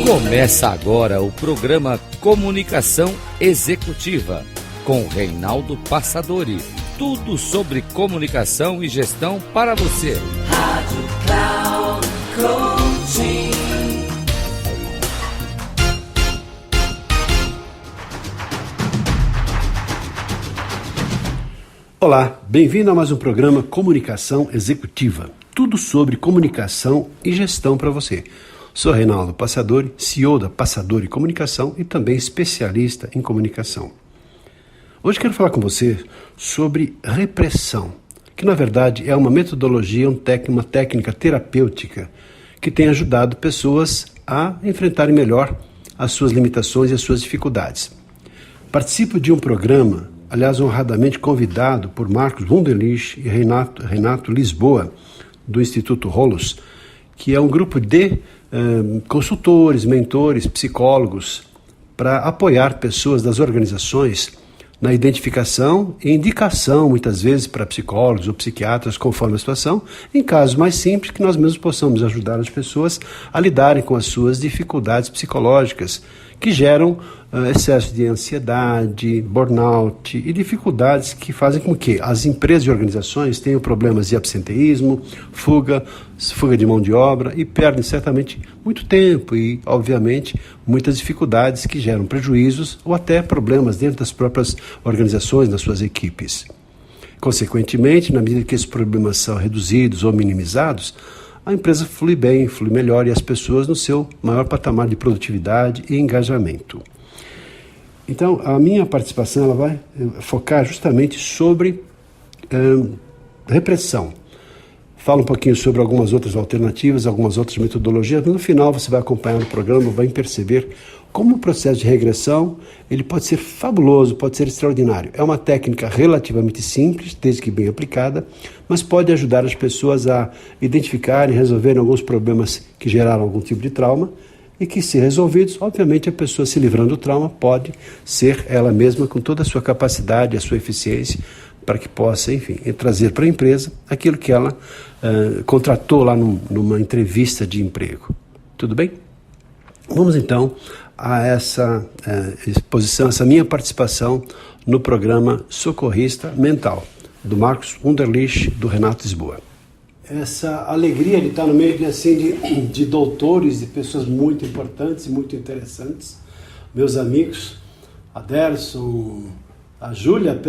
Começa agora o programa Comunicação Executiva, com Reinaldo Passadori. Tudo sobre comunicação e gestão para você. Rádio Cloud Coaching. Olá, bem-vindo a mais um programa Comunicação Executiva. Tudo sobre comunicação e gestão para você. Sou Reinaldo Passadori, CEO da Passadori Comunicação e também especialista em comunicação. Hoje quero falar com você sobre repressão, que na verdade é uma metodologia, uma técnica terapêutica que tem ajudado pessoas a enfrentarem melhor as suas limitações e as suas dificuldades. Participo de um programa, aliás honradamente convidado por Marcos Wunderlich e Renato Lisboa, do Instituto Holos, que é um grupo de consultores, mentores, psicólogos, para apoiar pessoas das organizações na identificação e indicação, muitas vezes, para psicólogos ou psiquiatras, conforme a situação, em casos mais simples, que nós mesmos possamos ajudar as pessoas a lidarem com as suas dificuldades psicológicas, que geram excesso de ansiedade, burnout e dificuldades que fazem com que as empresas e organizações tenham problemas de absenteísmo, fuga de mão de obra e perdem certamente muito tempo e, obviamente, muitas dificuldades que geram prejuízos ou até problemas dentro das próprias organizações, das suas equipes. Consequentemente, na medida que esses problemas são reduzidos ou minimizados, a empresa flui bem, flui melhor e as pessoas no seu maior patamar de produtividade e engajamento. Então, a minha participação ela vai focar justamente sobre repressão. Falo um pouquinho sobre algumas outras alternativas, algumas outras metodologias, mas no final você vai acompanhar o programa, vai perceber como o processo de regressão ele pode ser fabuloso, pode ser extraordinário. É uma técnica relativamente simples, desde que bem aplicada, mas pode ajudar as pessoas a identificarem e resolverem alguns problemas que geraram algum tipo de trauma e que, se resolvidos, obviamente a pessoa se livrando do trauma pode ser ela mesma com toda a sua capacidade, a sua eficiência, para que possa, enfim, trazer para a empresa aquilo que ela contratou lá numa entrevista de emprego. Tudo bem? Vamos então a essa exposição, essa minha participação no programa Socorrista Mental, do Marcos Wunderlich, do Renato Lisboa. Essa alegria de estar no meio de doutores, de pessoas muito importantes e muito interessantes, meus amigos, Aderson, a Júlia,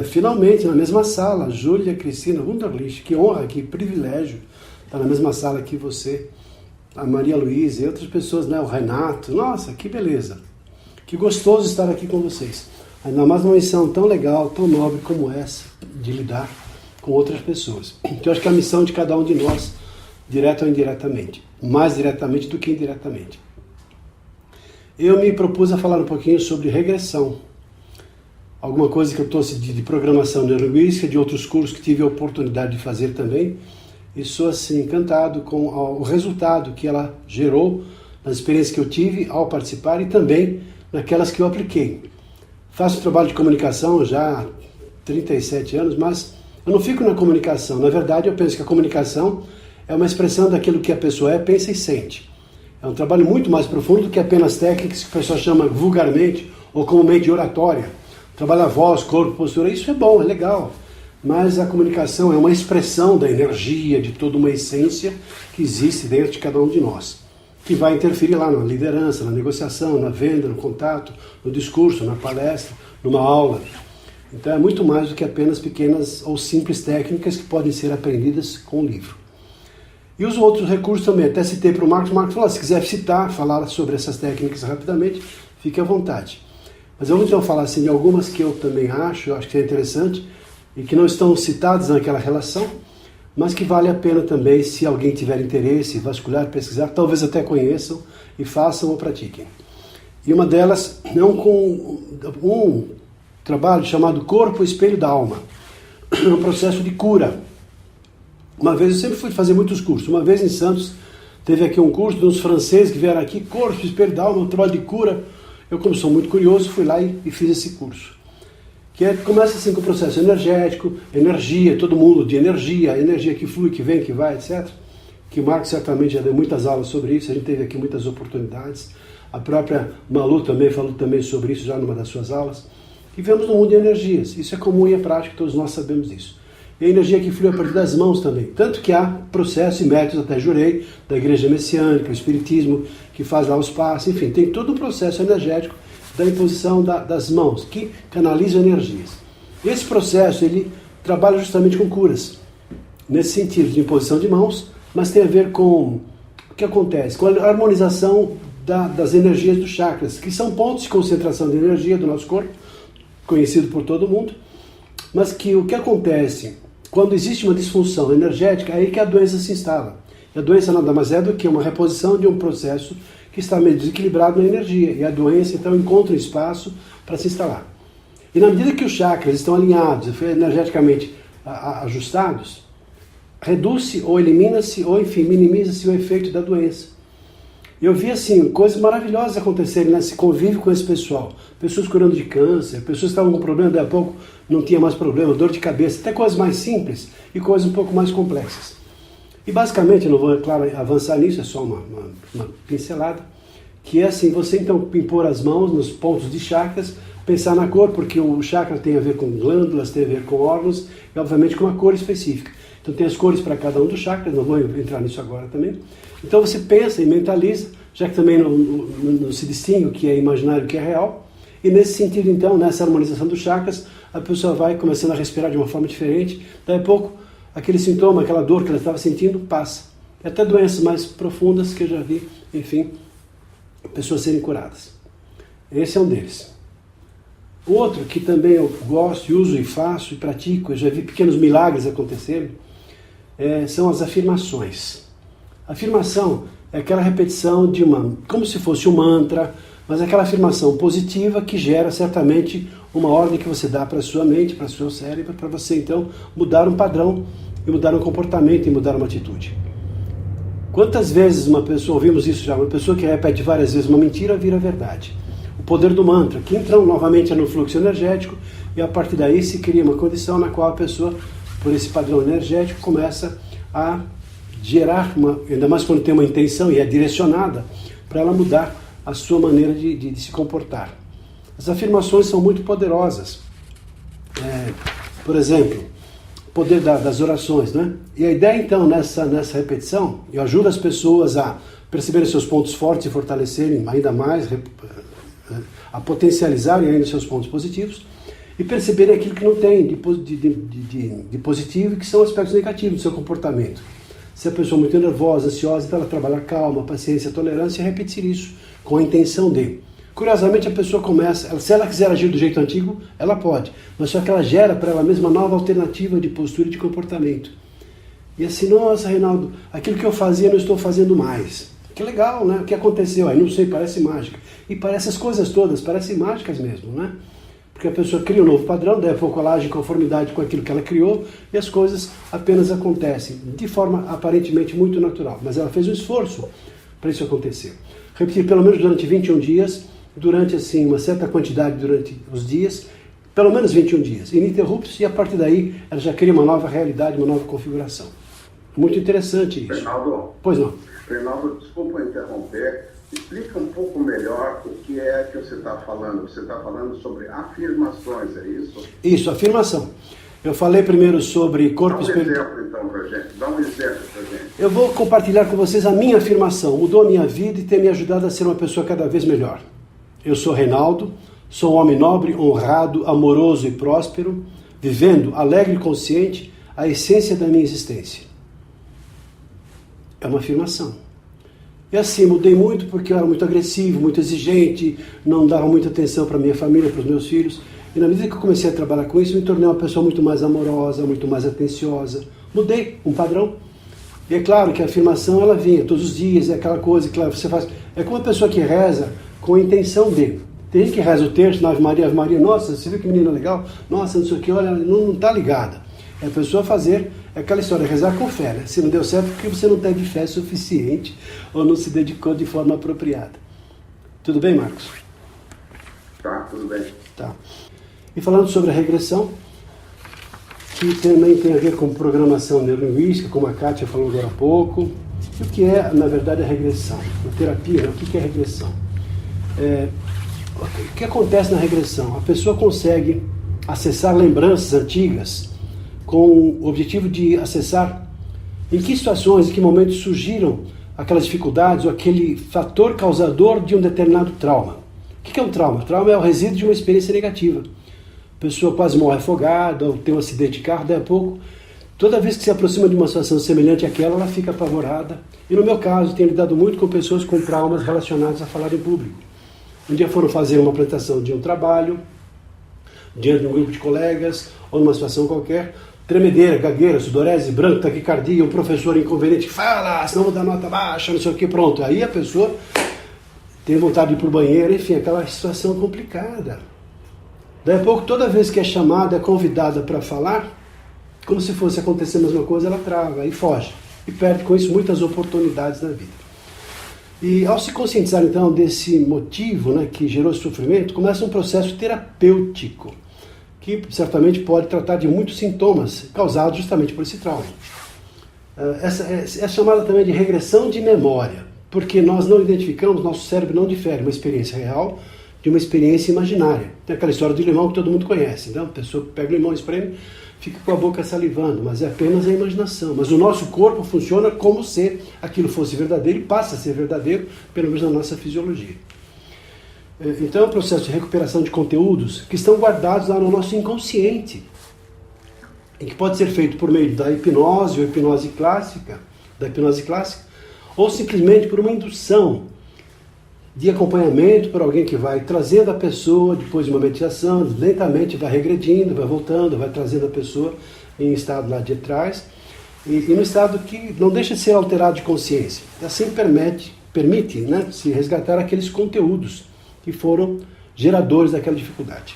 finalmente na mesma sala, Júlia Cristina Wunderlich, que honra, que privilégio estar na mesma sala que você, a Maria Luísa e outras pessoas, né? O Renato, nossa, que beleza, que gostoso estar aqui com vocês, ainda mais uma missão tão legal, tão nobre como essa, de lidar com outras pessoas. Então eu acho que é a missão de cada um de nós, direta ou indiretamente, mais diretamente do que indiretamente. Eu me propus a falar um pouquinho sobre regressão, alguma coisa que eu trouxe de programação neurolinguística, de outros cursos que tive a oportunidade de fazer também, e sou assim encantado com o resultado que ela gerou nas experiências que eu tive ao participar e também naquelas que eu apliquei. Faço trabalho de comunicação já há 37 anos, mas eu não fico na comunicação. Na verdade, eu penso que a comunicação é uma expressão daquilo que a pessoa é, pensa e sente. É um trabalho muito mais profundo do que apenas técnicas que a pessoa chama vulgarmente ou comumente de oratória. Trabalhar voz, corpo, postura, isso é bom, é legal. Mas a comunicação é uma expressão da energia, de toda uma essência que existe dentro de cada um de nós, que vai interferir lá na liderança, na negociação, na venda, no contato, no discurso, na palestra, numa aula. Então é muito mais do que apenas pequenas ou simples técnicas que podem ser aprendidas com o livro. E os outros recursos também, até citei para o Marcos falou, se quiser citar, falar sobre essas técnicas rapidamente, fique à vontade. Mas eu vou então falar assim, de algumas que eu também acho que é interessante e que não estão citadas naquela relação, mas que vale a pena também, se alguém tiver interesse, vasculhar, pesquisar, talvez até conheçam e façam ou pratiquem. E uma delas é um trabalho chamado Corpo, Espelho da Alma, um processo de cura. Uma vez, eu sempre fui fazer muitos cursos, uma vez em Santos, teve aqui um curso de uns franceses que vieram aqui, Corpo, Espelho da Alma, um trabalho de cura. Eu, como sou muito curioso, fui lá e fiz esse curso. Começa assim com o processo energético, energia, todo mundo de energia, energia que flui, que vem, que vai, etc. Que o Marcos certamente já deu muitas aulas sobre isso, a gente teve aqui muitas oportunidades. A própria Malu também falou sobre isso já numa das suas aulas. Vivemos num mundo de energias. Isso é comum e é prático, todos nós sabemos disso. E a energia que flui a partir das mãos também. Tanto que há processos e métodos, até jurei, da igreja messiânica, o espiritismo, que faz lá os passos, enfim, tem todo um processo energético da imposição das mãos, que canalizam energias. Esse processo, ele trabalha justamente com curas, nesse sentido de imposição de mãos, mas tem a ver com o que acontece, com a harmonização das energias dos chakras, que são pontos de concentração de energia do nosso corpo, conhecido por todo mundo, mas que o que acontece quando existe uma disfunção energética, é aí que a doença se instala. E a doença nada mais é do que uma reposição de um processo que está meio desequilibrado na energia. E a doença, então, encontra um espaço para se instalar. E na medida que os chakras estão alinhados, energeticamente ajustados, reduz-se ou elimina-se, ou enfim, minimiza-se o efeito da doença. Eu vi, assim, coisas maravilhosas acontecerem nesse convívio com esse pessoal. Pessoas curando de câncer, pessoas que estavam com problema, daí a pouco não tinha mais problema, dor de cabeça, até coisas mais simples e coisas um pouco mais complexas. E basicamente, eu não vou, é claro, avançar nisso, é só uma pincelada, que é assim, você então impor as mãos nos pontos de chakras, pensar na cor, porque o chakra tem a ver com glândulas, tem a ver com órgãos, e obviamente com uma cor específica. Então tem as cores para cada um dos chakras, não vou entrar nisso agora também. Então você pensa e mentaliza, já que também não se distingue o que é imaginário e o que é real. E nesse sentido, então, nessa harmonização dos chakras, a pessoa vai começando a respirar de uma forma diferente. Daí a pouco, aquele sintoma, aquela dor que ela estava sentindo, passa. E até doenças mais profundas que eu já vi, enfim, pessoas serem curadas. Esse é um deles. Outro que também eu gosto, uso e faço e pratico, eu já vi pequenos milagres acontecerem, são as afirmações. Afirmação é aquela repetição de como se fosse um mantra, mas aquela afirmação positiva que gera certamente uma ordem que você dá para a sua mente, para o seu cérebro, para você então mudar um padrão e mudar um comportamento e mudar uma atitude. Quantas vezes ouvimos isso já, uma pessoa que repete várias vezes uma mentira vira verdade. O poder do mantra, que entra novamente no fluxo energético e a partir daí se cria uma condição na qual a pessoa, por esse padrão energético, começa a gerar, ainda mais quando tem uma intenção e é direcionada, para ela mudar a sua maneira de se comportar. As afirmações são muito poderosas. Por exemplo, o poder das orações, né? E a ideia então nessa repetição, eu ajudo as pessoas a perceberem seus pontos fortes e fortalecerem ainda mais, a potencializarem ainda seus pontos positivos e perceberem aquilo que não tem de positivo e que são aspectos negativos do seu comportamento. Se a pessoa é muito nervosa, ansiosa, então ela trabalha calma, paciência, tolerância e repetir isso com a intenção de. Curiosamente, a pessoa começa, se ela quiser agir do jeito antigo, ela pode, mas só que ela gera para ela mesma uma nova alternativa de postura e de comportamento. E assim, nossa, Reinaldo, aquilo que eu fazia não estou fazendo mais. Que legal, né? O que aconteceu? Aí não sei, parece mágica. E parece as coisas todas, parecem mágicas mesmo, né? Porque a pessoa cria um novo padrão, daí a pouco ela age em conformidade com aquilo que ela criou e as coisas apenas acontecem de forma aparentemente muito natural. Mas ela fez um esforço para isso acontecer. Repetir pelo menos durante 21 dias, durante assim uma certa quantidade durante os dias, pelo menos 21 dias, ininterruptos, e a partir daí ela já cria uma nova realidade, uma nova configuração. Muito interessante isso. Reinaldo, pois não. Reinaldo, desculpa interromper. Explica um pouco melhor o que é que você está falando. Você está falando sobre afirmações, é isso? Isso, afirmação. Eu falei primeiro sobre corpo espiritual. Dá um exemplo, então, para gente. Dá um exemplo para gente. Eu vou compartilhar com vocês a minha afirmação. Mudou a minha vida e tem me ajudado a ser uma pessoa cada vez melhor. Eu sou Reinaldo, sou um homem nobre, honrado, amoroso e próspero, vivendo alegre e consciente a essência da minha existência. É uma afirmação. E assim, mudei muito porque eu era muito agressivo, muito exigente, não dava muita atenção para minha família, para os meus filhos. E na medida que eu comecei a trabalhar com isso, me tornei uma pessoa muito mais amorosa, muito mais atenciosa. Mudei um padrão. E é claro que a afirmação, ela vinha todos os dias, é aquela coisa que você faz. É como uma pessoa que reza com a intenção de. Tem gente que reza o terço, Ave Maria, nossa, você viu que menina legal? Nossa, não sei o que, olha, não está ligada. É a pessoa fazer aquela história, rezar com fé, né? Se não deu certo, porque você não teve fé suficiente ou não se dedicou de forma apropriada. Tudo bem, Marcos? Tá, tudo bem. Tá. E falando sobre a regressão, que também tem a ver com programação neurolinguística, como a Kátia falou agora há pouco. E o que é, na verdade, a regressão? Na terapia, né? O que é regressão? O que acontece na regressão? A pessoa consegue acessar lembranças antigas com o objetivo de acessar em que situações, em que momentos surgiram aquelas dificuldades ou aquele fator causador de um determinado trauma. O que é um trauma? O trauma é o resíduo de uma experiência negativa. A pessoa quase morre afogada, ou tem um acidente de carro, daí a pouco, toda vez que se aproxima de uma situação semelhante àquela, ela fica apavorada. E no meu caso, tenho lidado muito com pessoas com traumas relacionados a falar em público. Um dia foram fazer uma apresentação de um trabalho, diante de um grupo de colegas, ou numa situação qualquer, tremedeira, gagueira, sudorese, branco, taquicardia, um professor inconveniente que fala, senão vou dar nota baixa, não sei o que, pronto. Aí a pessoa tem vontade de ir para o banheiro, enfim, aquela situação complicada. Daí a pouco, toda vez que é chamada, é convidada para falar, como se fosse acontecer a mesma coisa, ela trava e foge. E perde com isso muitas oportunidades na vida. E ao se conscientizar então desse motivo, né, que gerou esse sofrimento, começa um processo terapêutico, que certamente pode tratar de muitos sintomas causados justamente por esse trauma. Essa é chamada também de regressão de memória, porque nós não identificamos, nosso cérebro não difere uma experiência real de uma experiência imaginária. Tem aquela história do limão que todo mundo conhece, então a pessoa pega o limão, espreme, fica com a boca salivando, mas é apenas a imaginação. Mas o nosso corpo funciona como se aquilo fosse verdadeiro e passa a ser verdadeiro, pelo menos na nossa fisiologia. Então é um processo de recuperação de conteúdos que estão guardados lá no nosso inconsciente, e que pode ser feito por meio da hipnose ou hipnose clássica, ou simplesmente por uma indução de acompanhamento por alguém que vai trazendo a pessoa, depois de uma meditação, lentamente vai regredindo, vai voltando, vai trazendo a pessoa em estado lá de trás, e no estado que não deixa de ser alterado de consciência. Assim permite, né, se resgatar aqueles conteúdos que foram geradores daquela dificuldade.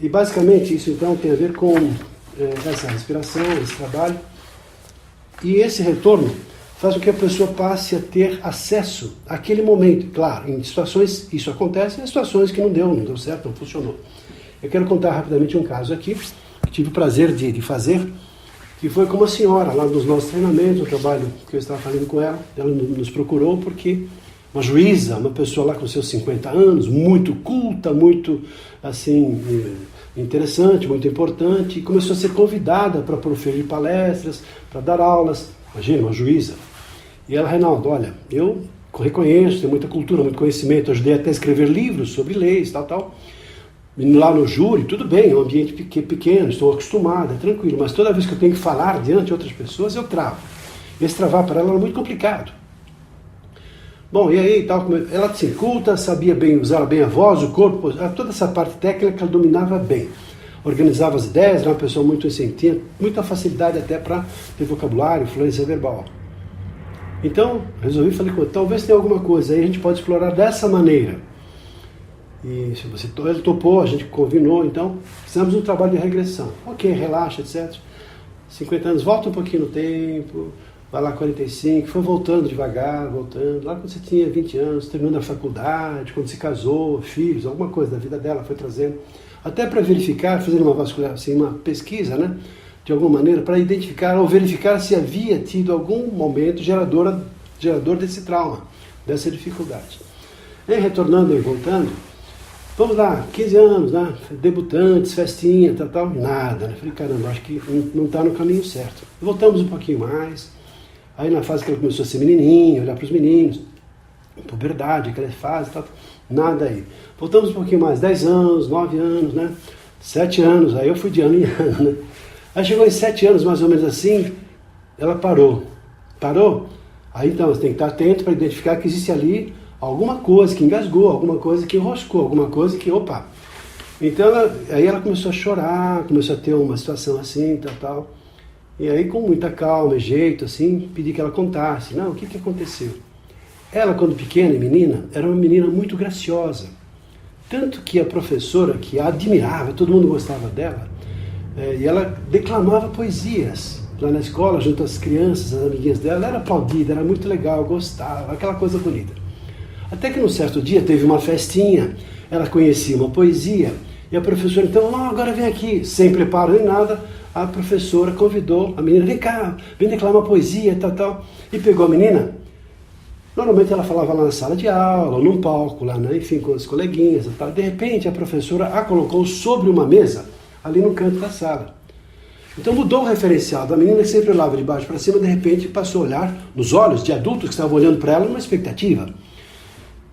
E basicamente isso então tem a ver com essa respiração, esse trabalho, e esse retorno faz com que a pessoa passe a ter acesso àquele momento. Claro, em situações isso acontece, em situações que não deu certo, não funcionou. Eu quero contar rapidamente um caso aqui, que tive o prazer de fazer, que foi com uma senhora lá nos nossos treinamentos, o trabalho que eu estava fazendo com ela. Ela nos procurou porque uma juíza, uma pessoa lá com seus 50 anos, muito culta, muito assim interessante, muito importante, e começou a ser convidada para proferir palestras, para dar aulas. Imagina, uma juíza. E ela, Reinaldo, olha, eu reconheço, tenho muita cultura, muito conhecimento, ajudei até a escrever livros sobre leis, tal. Lá no júri, tudo bem, é um ambiente pequeno, estou acostumado, é tranquilo, mas toda vez que eu tenho que falar diante de outras pessoas, eu travo. E esse travar para ela era muito complicado. Bom, e aí, tal, ela assim, culta, sabia bem, usava bem a voz, o corpo, toda essa parte técnica ela dominava bem. Organizava as ideias, era uma pessoa muito assim, tinha muita facilidade até para ter vocabulário, fluência verbal. Então, resolvi, falei com ele, talvez tenha alguma coisa aí, a gente pode explorar dessa maneira. E se você ele topou, a gente combinou, então fizemos um trabalho de regressão. Ok, relaxa, etc. 50 anos, volta um pouquinho no tempo, vai lá 45, foi voltando devagar, voltando. Lá quando você tinha 20 anos, terminando a faculdade, quando se casou, filhos, alguma coisa da vida dela foi trazendo. Até para verificar, fazendo uma vascular, assim, uma pesquisa, né, de alguma maneira, para identificar ou verificar se havia tido algum momento gerador desse trauma, dessa dificuldade. E retornando e voltando, vamos lá, 15 anos, né, debutantes, festinha, tal, nada, né, falei, caramba, acho que não está no caminho certo. Voltamos um pouquinho mais, aí na fase que ela começou a ser menininha, olhar para os meninos, puberdade, aquela fase, tal, nada aí. Voltamos um pouquinho mais, 10 anos, 9 anos, né? 7 anos, aí eu fui de ano em ano, né? Aí chegou em 7 anos, mais ou menos assim, ela parou. Parou? Aí então, você tem que estar atento para identificar que existe ali alguma coisa que engasgou, alguma coisa que enroscou, alguma coisa que, opa. Então, aí ela começou a chorar, começou a ter uma situação assim, tal. E aí, com muita calma e jeito, assim, pedi que ela contasse. Não, o que aconteceu? Ela, quando pequena e menina, era uma menina muito graciosa. Tanto que a professora, que a admirava, todo mundo gostava dela, e ela declamava poesias lá na escola, junto às crianças, as amiguinhas dela, ela era aplaudida, era muito legal, gostava, aquela coisa bonita. Até que num certo dia teve uma festinha, ela conhecia uma poesia, e a professora, então, agora vem aqui, sem preparo nem nada, a professora convidou a menina, vem cá, vem declamar poesia, tal, e pegou a menina, Normalmente ela falava lá na sala de aula, ou num palco, lá, né? Enfim, com as coleguinhas e tal. De repente a professora a colocou sobre uma mesa, ali no canto da sala. Então mudou o referencial da menina que sempre olhava de baixo para cima, de repente passou a olhar nos olhos de adultos que estavam olhando para ela numa expectativa.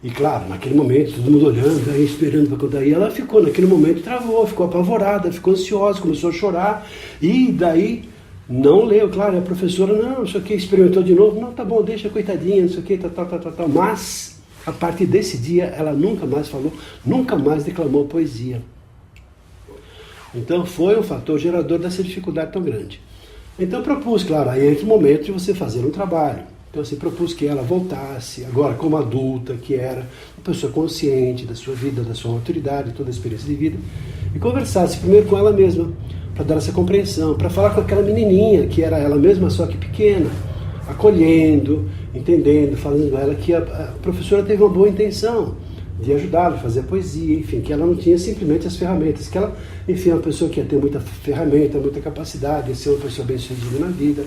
E claro, naquele momento, todo mundo olhando, aí esperando para contar. E ela ficou, naquele momento, travou, ficou apavorada, ficou ansiosa, começou a chorar. E daí, não leu, claro, a professora, não, isso aqui, experimentou de novo. Não, tá bom, deixa, coitadinha, não sei o que, tal. Mas, a partir desse dia, ela nunca mais falou, nunca mais declamou poesia. Então, foi um fator gerador dessa dificuldade tão grande. Então, propus, claro, aí é que momento de você fazer um trabalho. Então, assim, propus que ela voltasse, agora como adulta, que era uma pessoa consciente da sua vida, da sua autoridade, toda a experiência de vida, e conversasse primeiro com ela mesma, para dar essa compreensão, para falar com aquela menininha, que era ela mesma, só que pequena, acolhendo, entendendo, falando a ela que a professora teve uma boa intenção de ajudá-la a fazer a poesia, enfim, que ela não tinha simplesmente as ferramentas, que ela, enfim, é uma pessoa que ia ter muita ferramenta, muita capacidade, ia ser uma pessoa bem-sucedida na vida.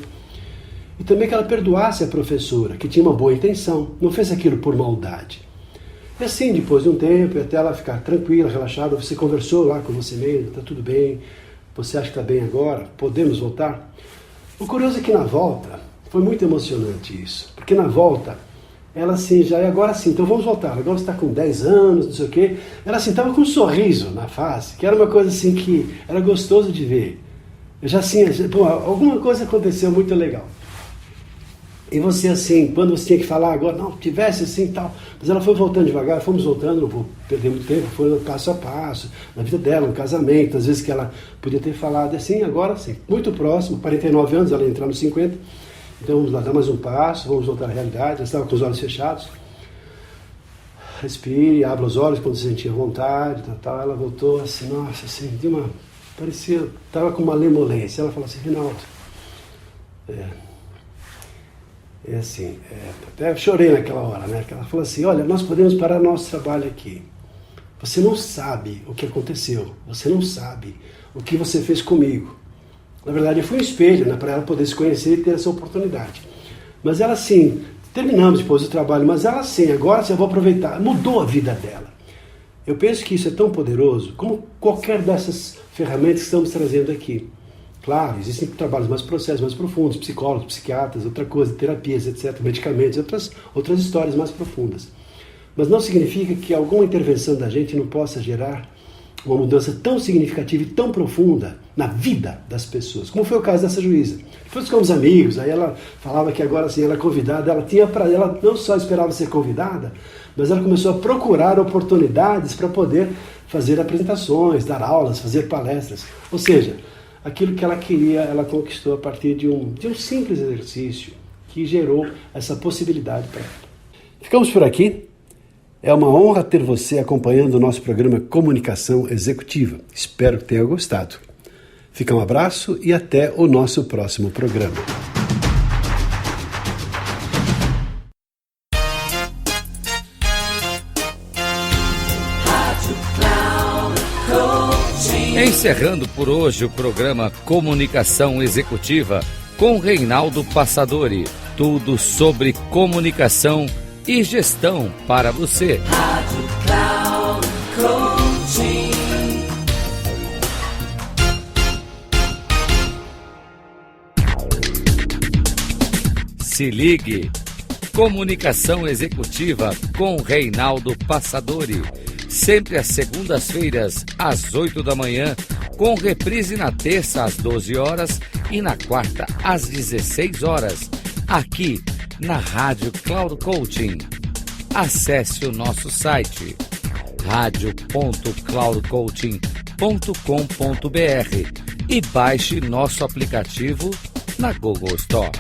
E também que ela perdoasse a professora, que tinha uma boa intenção, não fez aquilo por maldade. E assim, depois de um tempo, até ela ficar tranquila, relaxada, você conversou lá com você mesmo, está tudo bem, você acha que está bem agora, podemos voltar? O curioso é que na volta, foi muito emocionante isso, porque na volta, ela assim, já é agora sim, então vamos voltar, agora você está com 10 anos, não sei o quê, ela assim, estava com um sorriso na face, que era uma coisa assim que era gostoso de ver. Eu já assim, pô, alguma coisa aconteceu muito legal. E você assim, quando você tinha que falar agora, não, tivesse assim e tal, mas ela foi voltando devagar, fomos voltando, não vou perder muito tempo, foi passo a passo, na vida dela, no casamento, às vezes que ela podia ter falado assim, agora sim, muito próximo, 49 anos, ela ia entrar nos 50, então vamos lá, dar mais um passo, vamos voltar à realidade, ela estava com os olhos fechados, respire, abra os olhos quando se sentia vontade, tal, ela voltou assim, nossa, assim, de uma, parecia, estava com uma lemolência, ela falou assim, Reinaldo, até chorei naquela hora, né? Ela falou assim, olha, nós podemos parar nosso trabalho aqui. Você não sabe o que aconteceu, você não sabe o que você fez comigo. Na verdade, foi um espelho, né? Para ela poder se conhecer e ter essa oportunidade. Mas ela assim, terminamos depois do trabalho, mas ela assim, agora eu vou aproveitar, mudou a vida dela. Eu penso que isso é tão poderoso como qualquer dessas ferramentas que estamos trazendo aqui. Claro, existem trabalhos mais processos, mais profundos, psicólogos, psiquiatras, outra coisa, terapias, etc., medicamentos, outras histórias mais profundas. Mas não significa que alguma intervenção da gente não possa gerar uma mudança tão significativa e tão profunda na vida das pessoas, como foi o caso dessa juíza. Depois ficamos amigos, aí ela falava que agora assim, ela é convidada, ela não só esperava ser convidada, mas ela começou a procurar oportunidades para poder fazer apresentações, dar aulas, fazer palestras. Ou seja, aquilo que ela queria, ela conquistou a partir de um simples exercício que gerou essa possibilidade para ela. Ficamos por aqui. É uma honra ter você acompanhando o nosso programa Comunicação Executiva. Espero que tenha gostado. Fica um abraço e até o nosso próximo programa. Encerrando por hoje o programa Comunicação Executiva com Reinaldo Passadori. Tudo sobre comunicação e gestão para você. Rádio Cloud Coaching. Se ligue. Comunicação Executiva com Reinaldo Passadori. Sempre às segundas-feiras, às 8 da manhã, com reprise na terça às 12 horas e na quarta às 16 horas, aqui na Rádio Cloud Coaching. Acesse o nosso site radio.cloudcoaching.com.br e baixe nosso aplicativo na Google Store.